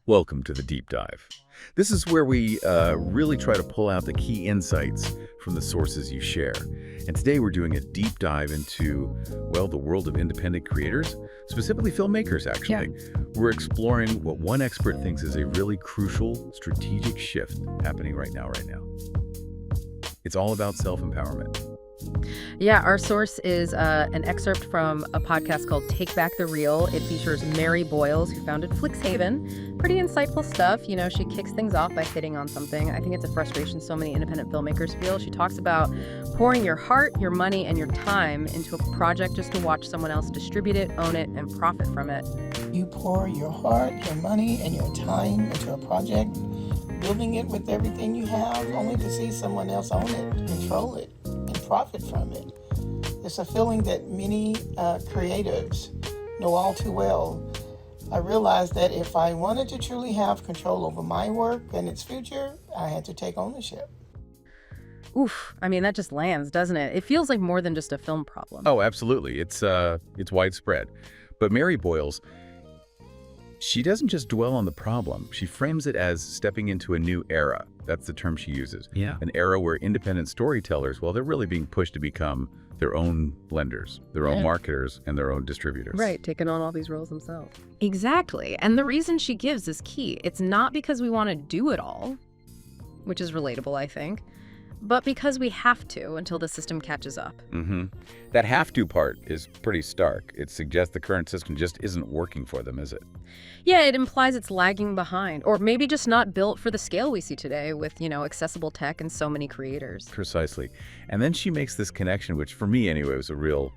Welcome to the Deep Dive. This is where we really try to pull out the key insights from the sources you share. And today we're doing a deep dive into, well, the world of independent creators, specifically filmmakers, actually. Yeah. We're exploring what one expert thinks is a really crucial strategic shift happening right now. It's all about self-empowerment. Yeah, our source is an excerpt from a podcast called Take Back the Reel. It features Mary Boyles, who founded Flixhaven. Pretty insightful stuff. You know, she kicks things off by hitting on something. I think it's a frustration so many independent filmmakers feel. She talks about pouring your heart, your money, and your time into a project just to watch someone else distribute it, own it, and profit from it. You pour your heart, your money, and your time into a project, building it with everything you have, only to see someone else own it, control it, and profit from it. It's a feeling that many creatives know all too well. I realized that if I wanted to truly have control over my work and its future, I had to take ownership. Oof, I mean, that just lands, doesn't it? It feels like more than just a film problem. Oh, absolutely. It's widespread. But Mary Boyles, she doesn't just dwell on the problem. She frames it as stepping into a new era. That's the term she uses. Yeah. An era where independent storytellers, well, they're really being pushed to become their own lenders, their own marketers, and their own distributors. Right, taking on all these roles themselves. Exactly. And the reason she gives is key. It's not because we want to do it all, which is relatable, I think, but because we have to until the system catches up. That have to part is pretty stark. It suggests the current system just isn't working for them, is it? Yeah, it implies it's lagging behind, or maybe just not built for the scale we see today with, accessible tech and so many creators. Precisely. And then she makes this connection, which for me anyway was a real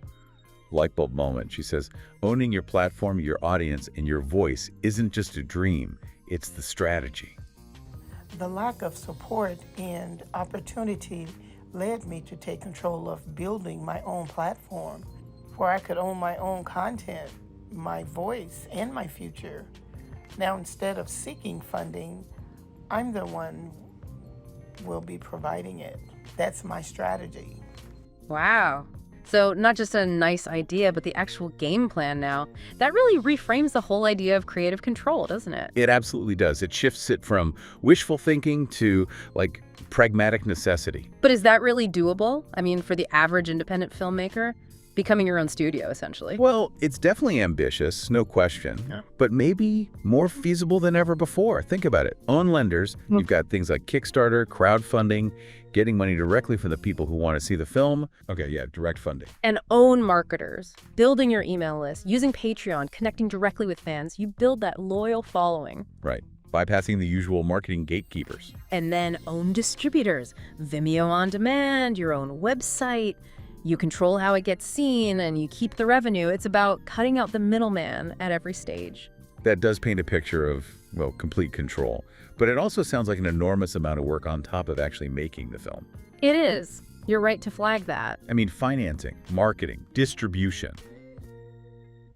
light bulb moment. She says, owning your platform, your audience, and your voice isn't just a dream, it's the strategy. The lack of support and opportunity led me to take control of building my own platform where I could own my own content, my voice, and my future. Now, instead of seeking funding, I'm the one who will be providing it. That's my strategy. Wow. So not just a nice idea, but the actual game plan now. That really reframes the whole idea of creative control, doesn't it? It absolutely does. It shifts it from wishful thinking to, pragmatic necessity. But is that really doable? I mean, for the average independent filmmaker? Becoming your own studio, essentially. Well, it's definitely ambitious, no question, but maybe more feasible than ever before. Think about it. Own lenders, you've got things like Kickstarter, crowdfunding, getting money directly from the people who want to see the film. Okay, yeah, direct funding. And own marketers, building your email list, using Patreon, connecting directly with fans. You build that loyal following. Right. Bypassing the usual marketing gatekeepers. And then own distributors, Vimeo on demand, your own website. You control how it gets seen and you keep the revenue. It's about cutting out the middleman at every stage. That does paint a picture of, well, complete control. But it also sounds like an enormous amount of work on top of actually making the film. It is. You're right to flag that. I mean, financing, marketing, distribution.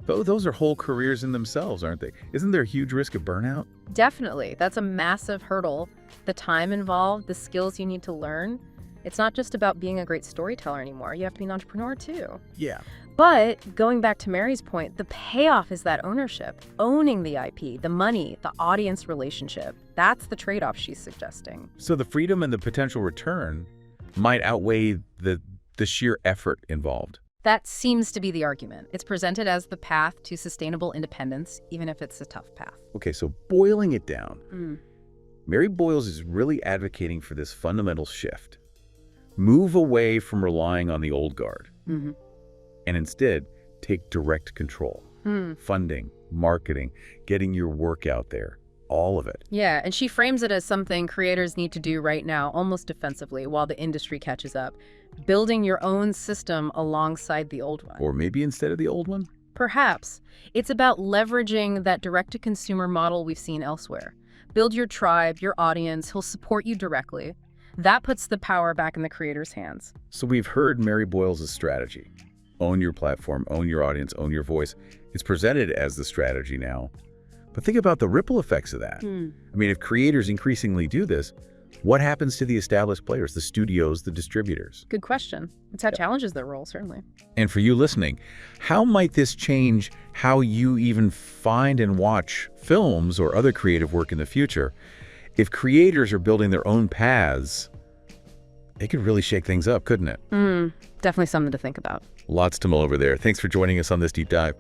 Those are whole careers in themselves, aren't they? Isn't there a huge risk of burnout? Definitely. That's a massive hurdle. The time involved, the skills you need to learn. It's not just about being a great storyteller anymore. You have to be an entrepreneur too. Yeah. But going back to Mary's point, the payoff is that ownership, owning the IP, the money, the audience relationship. That's the trade-off she's suggesting. So the freedom and the potential return might outweigh the sheer effort involved. That seems to be the argument. It's presented as the path to sustainable independence, even if it's a tough path. Okay, so boiling it down, Mary Boyles is really advocating for this fundamental shift. Move away from relying on the old guard and instead take direct control. Funding, marketing, getting your work out there, all of it. Yeah, and she frames it as something creators need to do right now, almost defensively, while the industry catches up. Building your own system alongside the old one. Or maybe instead of the old one? Perhaps. It's about leveraging that direct-to-consumer model we've seen elsewhere. Build your tribe, your audience, he'll support you directly. That puts the power back in the creator's hands. So we've heard Mary Boyles' strategy. Own your platform, own your audience, own your voice. It's presented as the strategy now. But think about the ripple effects of that. I mean, if creators increasingly do this, What happens to the established players, the studios, the distributors? Good question. It's how challenges their role, certainly. And for you listening, how might this change how you even find and watch films or other creative work in the future? If creators are building their own paths, it could really shake things up, couldn't it? Definitely something to think about. Lots to mull over there. Thanks for joining us on this deep dive.